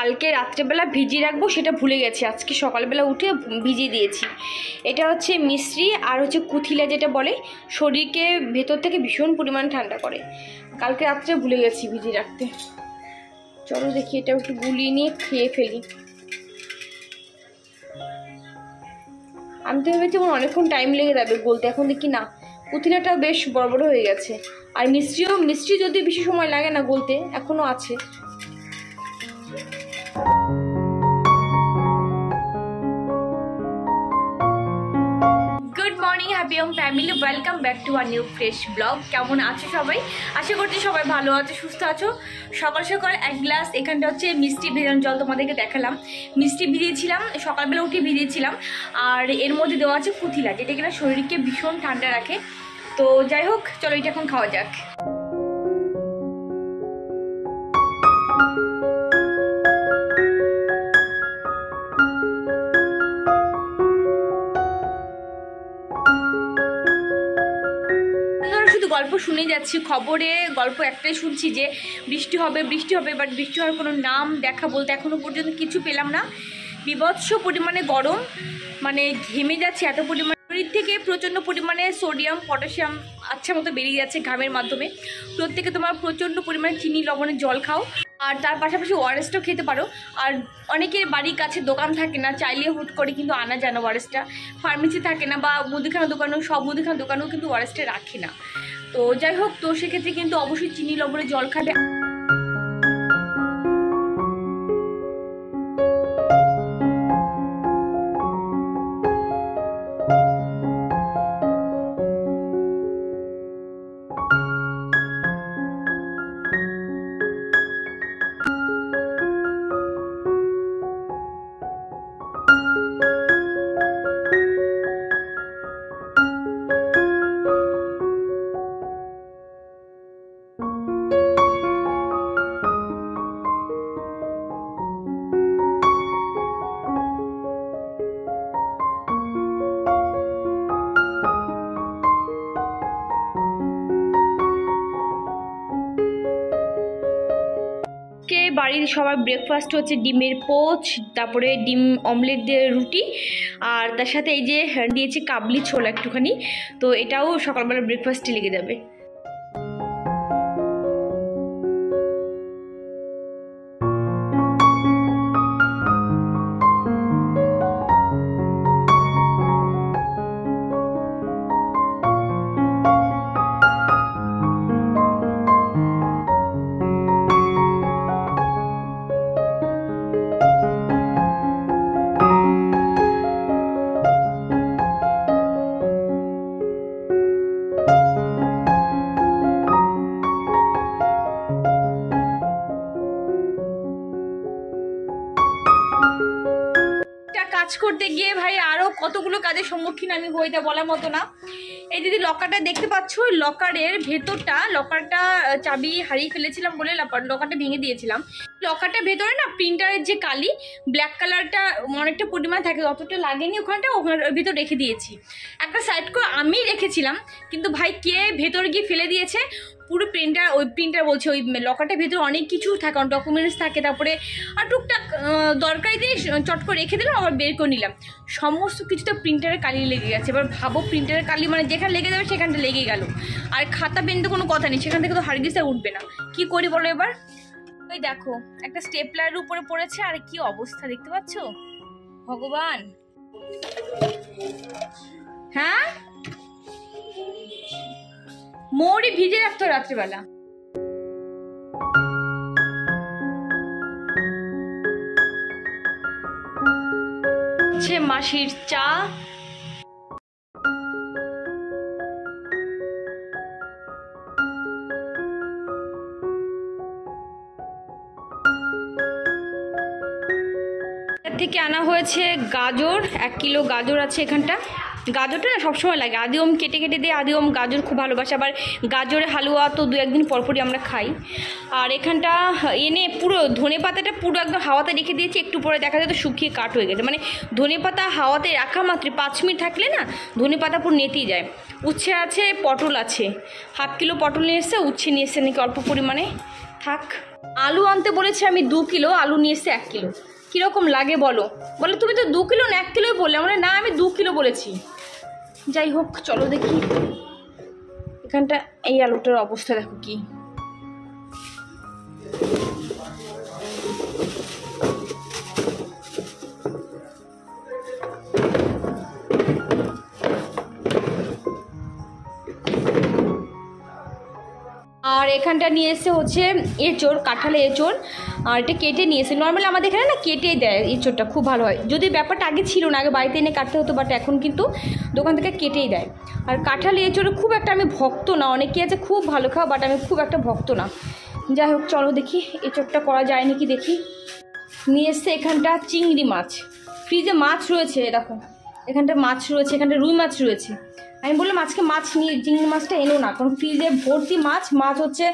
কালকে রাত্রেবেলা ভিজিয়ে রাখবো, সেটা ভুলে গেছি। আজকে সকালবেলা উঠে ভিজিয়ে দিয়েছি। এটা হচ্ছে মিশ্রি আর হচ্ছে কুথিলা, যেটা বলে শরীরকে ভেতর থেকে ভীষণ পরিমাণ ঠান্ডা করে। কালকে রাত্রে ভুলে গেছি ভিজিয়ে রাখতে। চলো দেখি এটা একটু গুলিয়ে নিয়ে খেয়ে ফেলি। আমি তো ভেবেছি আমার অনেকক্ষণ টাইম লেগে যাবে বলতে, এখন দেখি না, কুথিলাটাও বেশ বড় বড় হয়ে গেছে। আর মিষ্টি যদি বেশি সময় লাগে না গলতে, এখনো আছে। Good morning happy home family, welcome back to our new fresh blog. কেমন আছো সবাই? আশা করছি সবাই ভালো আছো, সুস্থ আছো। সকাল সকাল এক গ্লাস এখানটা হচ্ছে মিষ্টি ভেজানো জল তোমাদেরকে দেখালাম। মিষ্টি ভিজিয়েছিলাম, সকালবেলা উঠে ভিজিয়েছিলাম। আর এর মধ্যে দেওয়া আছে কুথিলা, যেটা কিনা শরীরকে ভীষণ ঠান্ডা রাখে। তো যাই হোক, চলো এটা এখন খাওয়া যাক। শুধু গল্প শুনে যাচ্ছি, খবরে গল্প একটাই শুনছি যে বৃষ্টি হবে, বাট বৃষ্টি হওয়ার কোনো নাম দেখা বলতে এখনো পর্যন্ত কিছু পেলাম না। বিভৎস পরিমাণে গরম, মানে ঘেমে যাচ্ছে এত পরিমাণে। শরীর থেকে প্রচণ্ড পরিমাণে সোডিয়াম পটাশিয়াম আচ্ছা মতো বেরিয়ে যাচ্ছে ঘামের মাধ্যমে। প্রত্যেকে তোমার প্রচণ্ড পরিমাণে চিনি লবণের জল খাও, আর তার পাশাপাশি ওআরএসটাও খেতে পারো। আর অনেকের বাড়ির কাছে দোকান থাকে না, চাইলে হুট করে কিন্তু আনা যায় না ওআরএসটা। ফার্মেসি থাকে না, বা মুদিখানা দোকানও, সব মুদিখানা দোকানেও কিন্তু ওআরএসটা রাখে না। তো যাই হোক, তো সেক্ষেত্রে কিন্তু অবশ্যই চিনি লবণের জল খাবে। বাড়ির সবার ব্রেকফাস্ট হচ্ছে ডিমের পোচ, তারপরে ডিম অমলেট দিয়ে রুটি, আর তার সাথে এই যে দিয়েছি কাবলি ছোলা একটুখানি। তো এটাও সকালবেলা ব্রেকফাস্টে লেগে যাবে। কাজ করতে গিয়ে ভাই আরো কতগুলো কাজের সম্মুখীন আমি হই, তা বলার মতো না। এই দিদি লকারটা দেখতে পাচ্ছ, লকারের ভেতরটা, লকারটা চাবি হারিয়ে ফেলেছিলাম বলে লকারটা ভেঙে দিয়েছিলাম। লকারটার ভেতরে না প্রিন্টারের যে কালি ব্ল্যাক কালারটা অনেকটা পরিমাণ থাকে, অতটা লাগেনি, ওখানটা ওখানে ভেতর রেখে দিয়েছি। একটা সাইড করে আমি রেখেছিলাম, কিন্তু ভাই কে ভেতরে গিয়ে ফেলে দিয়েছে পুরো প্রিন্টার বলছে। ওই লকারটার ভেতরে অনেক কিছু থাকে, ডকুমেন্টস থাকে, তারপরে আর টুকটাক দরকারি দিয়ে চট করে রেখে দিলাম, আবার বের করে নিলাম। সমস্ত কিছুতে প্রিন্টারের কালি লেগে গেছে। এবার ভাবো, প্রিন্টারের কালি মানে যেখানে লেগে যাবে সেখানটা লেগে গেল। আর খাতা পেন তো কোনো কথা নেই, সেখান থেকে তো হারগিসে উঠবে না। কি করি বলো এবার? ওই দেখো একটা স্টেপলারের উপরে পড়েছে, আর কি অবস্থা দেখতে পাচ্ছ, ভগবান। হ্যাঁ, মৌরি ভিজে রাখতো রাত্রিবেলা। মাসির চা, থেকে আনা হয়েছে গাজর, 1 কিলো গাজর আছে এখানটা। গাজরটা না সবসময় লাগে, আদিওম কেটে কেটে দিয়ে, আদিওম গাজর খুব ভালোবাসে, আবার গাজরের হালুয়া তো 2-1 দিন পরপরই আমরা খাই। আর এখানটা এনে পুরো ধনে পাতাটা পুরো একদম হাওয়াতে রেখে দিয়েছি, একটু পরে দেখা যায় তো শুকিয়ে কাঠ হয়ে গেছে। মানে ধনে পাতা হাওয়াতে রাখা মাত্র 5 মিনিট থাকলে না ধনে পাতা পুরো নেতিয়ে যায়। উচ্ছে আছে, পটল আছে, 1/2 কিলো পটল নিয়ে এসছে, উচ্ছে নিয়ে এসছে নাকি অল্প পরিমাণে, থাক। আলু আনতে বলেছে, আমি 2 কিলো, আলু নিয়ে এসছে 1 কিলো। কীরকম লাগে বলো? বলে তুমি তো 2 কিলো না 1 কিলোই বললে। আমরা না, আমি 2 কিলো বলেছি। যাই হোক, চলো দেখি এখানটা এই আলুটার অবস্থা দেখো কি। আর এখানটা নিয়ে এসে হচ্ছে এঁচোড়, কাঁঠালে এঁচোড়। আর এটা কেটে নিয়ে এসে, নর্মালি আমাদের এখানে না কেটেই দেয় এঁচোড়টা, খুব ভালো হয়। যদি ব্যাপারটা আগে ছিল না, আগে বাড়িতে এনে কাটতে হতো, বাট এখন কিন্তু দোকান থেকে কেটেই দেয়। আর কাঁঠালে এঁচোড়ে খুব একটা আমি ভক্ত না, অনেকে আছে খুব ভালো খাও, বাট আমি খুব একটা ভক্ত না। যাই হোক, চলো দেখি এঁচোড়টা করা যায় নাকি দেখি। নিয়ে এসছে এখানটা চিংড়ি মাছ, ফ্রিজে মাছ রয়েছে, দেখো এখানটা মাছ রয়েছে, এখানটা রুই মাছ রয়েছে। আমি বললাম আজকে মাছ নিয়ে, চিংড়ি মাছটা এনো না, কারণ ফ্রিজে ভর্তি মাছ, মাছ হচ্ছে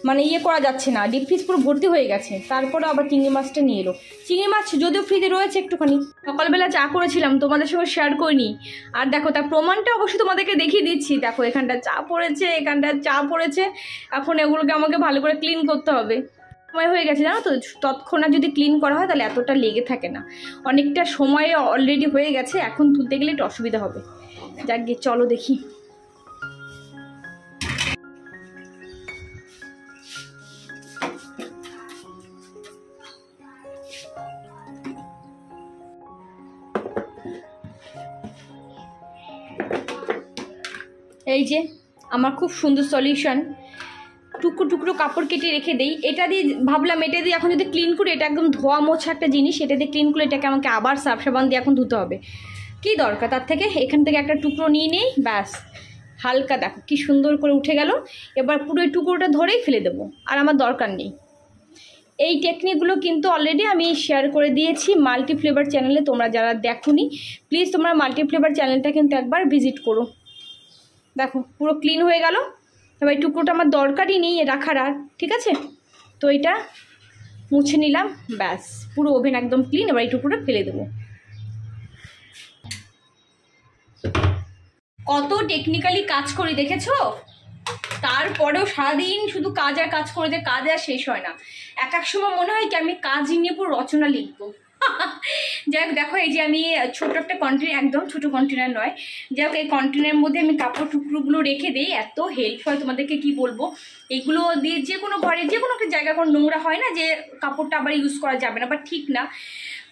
মানে ইয়ে করা যাচ্ছে না, ডিপ ফ্রিজ পুরো ভর্তি হয়ে গেছে। তারপরে আবার চিংড়ি মাছটা নিয়ে এলো। চিংড়ি মাছ যদিও ফ্রিজে রয়েছে একটুখানি, সকালবেলা চা করেছিলাম, তোমাদের সঙ্গে শেয়ার করিনি। আর দেখো তার প্রমাণটা অবশ্যই তোমাদেরকে দেখিয়ে দিচ্ছি। দেখো এখানটা চা পড়েছে, এখানটা চা পড়েছে। এখন এগুলোকে আমাকে ভালো করে ক্লিন করতে হবে। সময় হয়ে গেছে জানো তো, তৎক্ষণাৎ যদি ক্লিন করা হয় তাহলে এতটা লেগে থাকে না। অনেকটা সময় অলরেডি হয়ে গেছে, এখন তুলতে গেলে একটু অসুবিধা হবে। যাক গিয়ে চলো দেখি। এই যে আমার খুব সুন্দর সলিউশন, টুকরো টুকরো কাপড় কেটে রেখে দেই। এটা দিয়ে ভাবলাম, এটা দিয়ে এখন যদি ক্লিন করি, এটা একদম ধোয়া মোছা একটা জিনিস, এটা দিয়ে ক্লিন করলে এটাকে আমাকে আবার সার্ফ সাবান দিয়ে এখন ধুতে হবে। কী দরকার তার থেকে, এখান থেকে একটা টুকরো নিয়ে নেই, ব্যাস। হালকা দেখো কি সুন্দর করে উঠে গেল। এবার পুরো এই টুকরোটা ধরেই ফেলে দেবো, আর আমার দরকার নেই। এই টেকনিকগুলো কিন্তু অলরেডি আমি শেয়ার করে দিয়েছি মাল্টি ফ্লেভার চ্যানেলে। তোমরা যারা দেখোনি, প্লিজ তোমরা মাল্টি ফ্লেভার চ্যানেলটা কিন্তু একবার ভিজিট করো। দেখো পুরো ক্লিন হয়ে গেল। এবার এই টুকরোটা আমার দরকারই নেই রাখার আর, ঠিক আছে? তো এটা মুছে নিলাম, ব্যাস পুরো ওভেন একদম ক্লিন। এবার এই টুকরোটা ফেলে দেবো। কত টেকনিক্যালি কাজ করি দেখেছো? তারপরেও সারাদিন শুধু কাজ আর কাজ করে, যে কাজ আর শেষ হয় না। এক এক সময় মনে হয় কি আমি কাজ নিয়ে পুরো রচনা লিখবো। যাই হোক, দেখো এই যে আমি ছোট একটা কন্টেনার, একদম ছোট কন্টেনার নয়, যাই হোক এই কন্টেনারের মধ্যে আমি কাপড় টুকরোগুলো রেখে দিই। এত হেল্প হয় তোমাদেরকে কি বলবো। এগুলো দিয়ে যে কোনো ঘরে যে কোনো একটা জায়গা কোনো নোংরা হয় না, যে কাপড়টা আবার ইউজ করা যাবে না বা ঠিক না,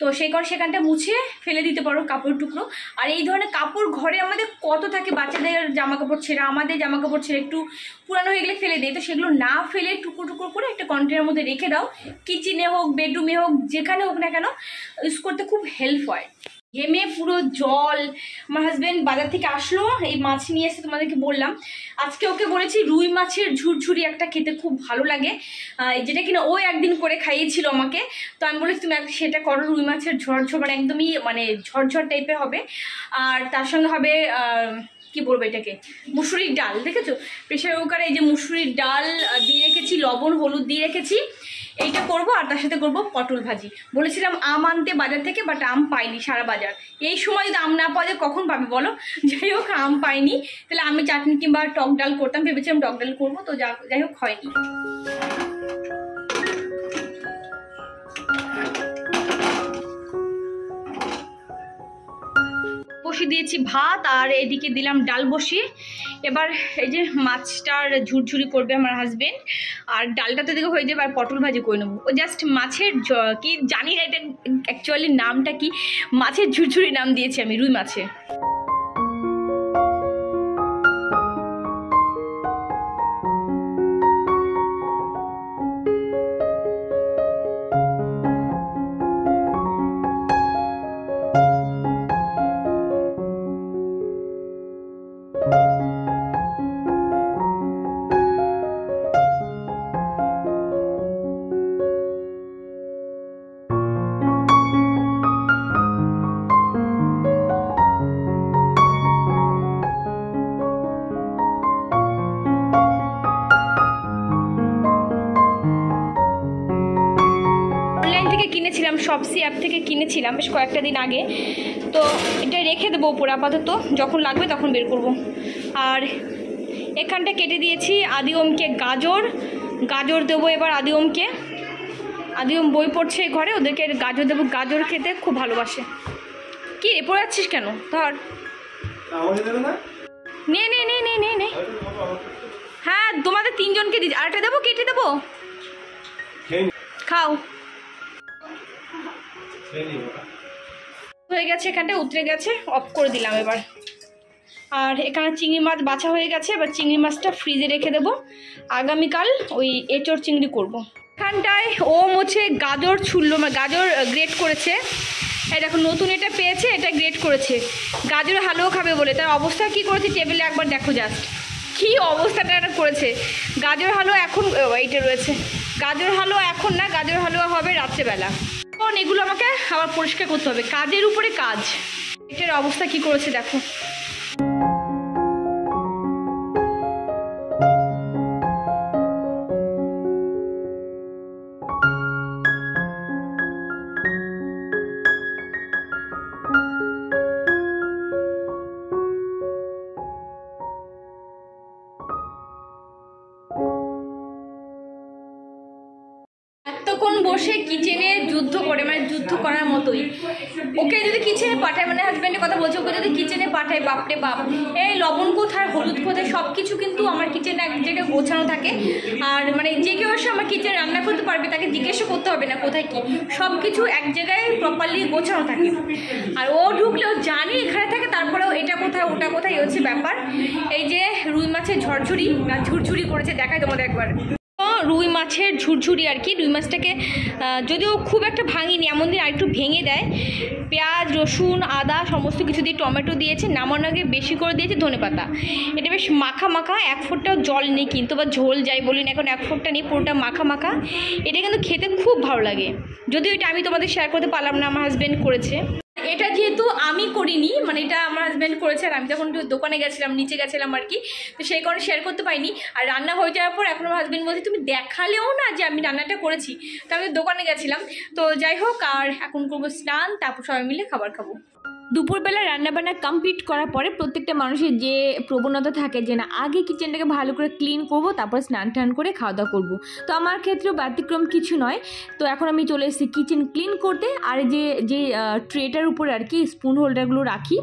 তো সেই কারণে সেখানটা মুছে ফেলে দিতে পারো কাপড় টুকরো। আর এই ধরনের কাপড় ঘরে আমাদের কত থাকে, বাচ্চাদের জামা কাপড় ছেড়ে, আমাদের জামা কাপড় ছেড়ে একটু পুরানো হয়ে গেলে ফেলে দেয়। তো সেগুলো না ফেলে টুকরো টুকরো করে একটা কন্টেনারের মধ্যে রেখে দাও। কিচেনে হোক, বেডরুমে হোক, যেখানে হোক না কেন, ইউজ করতে খুব হেল্প হয়। ঘেমে পুরো জল। আমার হাজব্যান্ড বাজার থেকে আসলো, এই মাছ নিয়ে এসে তোমাদেরকে বললাম। আজকে ওকে বলেছি রুই মাছের ঝুরঝুরি একটা খেতে খুব ভালো লাগে, যেটা কিনা ও একদিন করে খাইয়েছিল আমাকে। তো আমি বলেছি তুমি সেটা করো, রুই মাছের ঝরঝর, মানে একদমই মানে ঝরঝর টাইপের হবে। আর তার সঙ্গে হবে কি বলবো এটাকে, মুসুরির ডাল। দেখেছো প্রেশার কুকারে এই যে মুসুরির ডাল দিয়ে রেখেছি, লবণ হলুদ দিয়ে রেখেছি, এইটা করবো। আর তার সাথে করবো পটল ভাজি। বলেছিলাম আম আনতে বাজার থেকে, বাট আম পাইনি সারা বাজার। এই সময় যদি আম না পাওয়া যায় কখন পাবে বলো? যাই হোক আম পাইনি, তাহলে আমি চাটনি কিংবা টক ডাল করতাম, ভেবেছিলাম টক ডাল করবো, তো যাই হোক হয়নি। বসিয়ে দিয়েছি ভাত, আর এদিকে দিলাম ডাল বসিয়ে। এবার এই যে মাছটার ঝুরঝুরি করবে আমার হাজবেন্ড, আর ডালটা তো দিকে হয়ে যাবে, আর পটল ভাজি করে নেবো। ও জাস্ট মাছের কি জানি না এটা অ্যাকচুয়ালি নামটা কি, মাছের ঝুরঝুরি নাম দিয়েছি আমি, রুই মাছে। কিনেছিলাম, শপসি অ্যাপ থেকে কিনেছিলাম বেশ কয়েকটা দিন আগে। তো এটা রেখে দেবো উপরে আপাতত, যখন লাগবে তখন বের করব। আর এখানটা কেটে দিয়েছি আদি ওমকে গাজর দেবো এবার আদি ওমকে। আদিম বই পড়ছে ঘরে, ওদেরকে গাজর দেবো, গাজর খেতে খুব ভালোবাসে। কি রে পড়ে যাচ্ছিস কেন? ধর নে নে নে নে নে নে। হ্যাঁ তোমাদের 3 জনকে দিচ্ছি, আরেকটা দেবো, কেটে দেবো, খাও। হয়ে গেছে, এখানটা উতরে গেছে, অফ করে দিলাম এবার। আর এখানে চিংড়ি মাছ বাছা হয়ে গেছে, এবার চিংড়ি মাছটা ফ্রিজে রেখে দেবো, আগামীকাল ওই এঁচোড় চিংড়ি করব। এখানটায় ও হচ্ছে গাজর ছুললো, গাজর গ্রেট করেছে। এই দেখো নতুন এটা পেয়েছে, এটা গ্রেট করেছে গাজরের হালুয়া খাবে বলে। তার অবস্থা কি করেছে টেবিলে একবার দেখো, জাস্ট কি অবস্থাটা এটা করেছে। গাজর হালুয়া এখন এইটা রয়েছে, গাজর হালুয়া এখন না, গাজর হালুয়া হবে রাত্রেবেলা। কারণ এগুলো আমাকে আবার পরিষ্কার করতে হবে, কাজের উপরে কাজ। এটার অবস্থা কি করেছে দেখো। এতক্ষণ বসে কিচেনে যুদ্ধ করে, মানে যুদ্ধ করার মতোই। ওকে যদি কিচেনে পাঠায়, মানে হাজব্যান্ডের কথা বলছে, ওকে যদি কিচেনে পাঠায়, বাপরে বাপ, এই লবণ কোথায়, হলুদ কোথায়, সব কিছু কিন্তু আমার কিচেনে এক জায়গায় গোছানো থাকে। আর মানে যে কেউ এসে আমার কিচেনে রান্না করতে পারবে, তাকে জিজ্ঞেসও করতে হবে না কোথায় কি, সব কিছু এক জায়গায় প্রপারলি গোছানো থাকে। আর ও ঢুকলেও জানি এখানে থাকে, তারপরেও এটা কোথায় ওটা কোথায়, এই হচ্ছে ব্যাপার। এই যে রুই মাছের ঝরঝুরি না ঝুরঝুরি করেছে, দেখায় তোমাদের একবার। রুই মাছের ঝুরঝুরি আর কি। রুই মাছটাকে যদিও খুব একটা ভাঙিনি, এমন দিন আর একটু ভেঙে দেয়। পেঁয়াজ রসুন আদা সমস্ত কিছু দিয়ে, টমেটো দিয়েছে, নামানোর আগে বেশি করে দিয়েছে ধনেপাতা। এটা বেশ মাখা মাখা, এক ফোঁটাও জল নেই কিন্তু, বা ঝোল যাই বলি না, এখন এক ফোঁটা নেই, পুরোটা মাখা মাখা। এটা কিন্তু খেতে খুব ভালো লাগে, যদিও এটা আমি তোমাদের শেয়ার করতে পারলাম না, আমার হাজব্যান্ড করেছে। এটা যেহেতু আমি করিনি, মানে এটা আমার হাজব্যান্ড করেছে, আর আমি যখন দোকানে গেছিলাম, নিচে গেছিলাম আর কি, তো সেই কারণে শেয়ার করতে পারিনি। আর রান্না হয়ে যাওয়ার পর এখন আমার হাজব্যান্ড বলছে তুমি দেখালেও না যে আমি রান্নাটা করেছি, তো আমি দোকানে গেছিলাম। তো যাই হোক, আর এখন করবো স্নান, তারপর সবাই মিলে খাবার খাবো। দুপুরবেলা রান্নাবান্না কমপ্লিট করার পরে প্রত্যেকটা মানুষের যে প্রবণতা থাকে যে না আগে কিচেনটাকে ভালো করে ক্লিন করব, তারপর স্নান টান করে খাওয়া দাওয়া করবো। তো আমার ক্ষেত্রেও ব্যতিক্রম কিছু নয়। তো এখন আমি চলে এসেছি কিচেন ক্লিন করতে। আর যে ট্রেটার উপরে আর কি স্পুন হোল্ডারগুলো রাখি,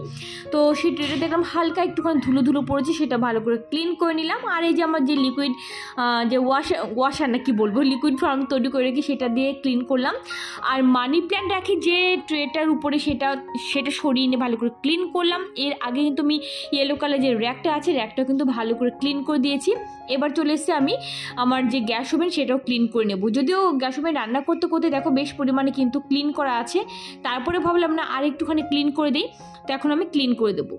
তো সেই ট্রেটা দেখলাম হালকা একটুখানি ধুলো ধুলো পড়েছে, সেটা ভালো করে ক্লিন করে নিলাম। আর এই যে আমার যে লিকুইড যে ওয়াশার না কি বলবো, লিকুইড ফর্ম তৈরি করে রেখে সেটা দিয়ে ক্লিন করলাম। আর মানি প্ল্যান্ট রাখি যে ট্রেটার উপরে, সেটা সরিয়ে নিয়ে ভালো করে ক্লিন করলাম। এর আগে কিন্তু আমি ইয়েলো কালার যে র্যাকটা আছে, র্যাকটা কিন্তু ভালো করে ক্লিন করে দিয়েছি। এবার চলে এসেছি আমি আমার যে গ্যাস ওভেন, সেটাও ক্লিন করে নেব। যদিও গ্যাস ওভেন রান্না করতে করতে দেখো বেশ পরিমাণে কিন্তু ক্লিন করা আছে, তারপরে ভাবলাম না আর একটুখানি ক্লিন করে দিই, তো এখন আমি ক্লিন করে দেবো।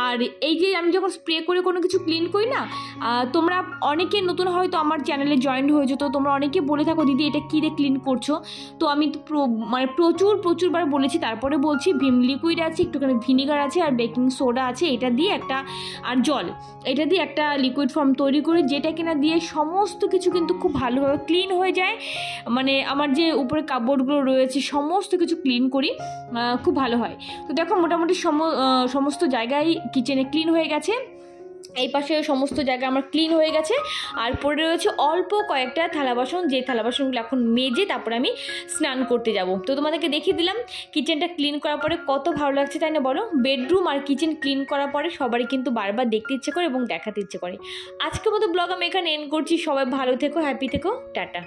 আর এই যে আমি যখন স্প্রে করে কোনো কিছু ক্লিন করি না, তোমরা অনেকে নতুন হয়তো আমার চ্যানেলে জয়েন হয়েছো, তো তোমরা অনেকে বলে থাকো দিদি এটা কী দিয়ে ক্লিন করছো। তো আমি মানে প্রচুরবার বলেছি, তারপরে বলছি ভিম লিকুইড আছে, একটুখানি ভিনিগার আছে, আর বেকিং সোডা আছে, এটা দিয়ে একটা, আর জল, এটা দিয়ে একটা লিকুইড ফর্ম তৈরি করে, যেটা কিনা দিয়ে সমস্ত কিছু কিন্তু খুব ভালোভাবে ক্লিন হয়ে যায়। মানে আমার যে উপরে কাপড়গুলো রয়েছে সমস্ত কিছু ক্লিন করি, খুব ভালো হয়। তো দেখো মোটামুটি সমস্ত জায়গায় কিচেনে ক্লিন হয়ে গেছে। এই পাশে সমস্ত জায়গা আমার ক্লিন হয়ে গেছে। আর পড়ে রয়েছে অল্প কয়েকটা থালা বাসন, যে থালা বাসনগুলো এখন মেজে তারপরে আমি স্নান করতে যাব। তো তোমাদেরকে দেখিয়ে দিলাম কিচেনটা ক্লিন করার পরে কত ভালো লাগছে, তাই না বলো? বেডরুম আর কিচেন ক্লিন করার পরে সবারই কিন্তু বারবার দেখতে ইচ্ছে করে এবং দেখাতে ইচ্ছে করে। আজকের মতো ব্লগ আমি এখানে এন্ড করছি। সবাই ভালো থেকো, হ্যাপি থেকো, টাটা।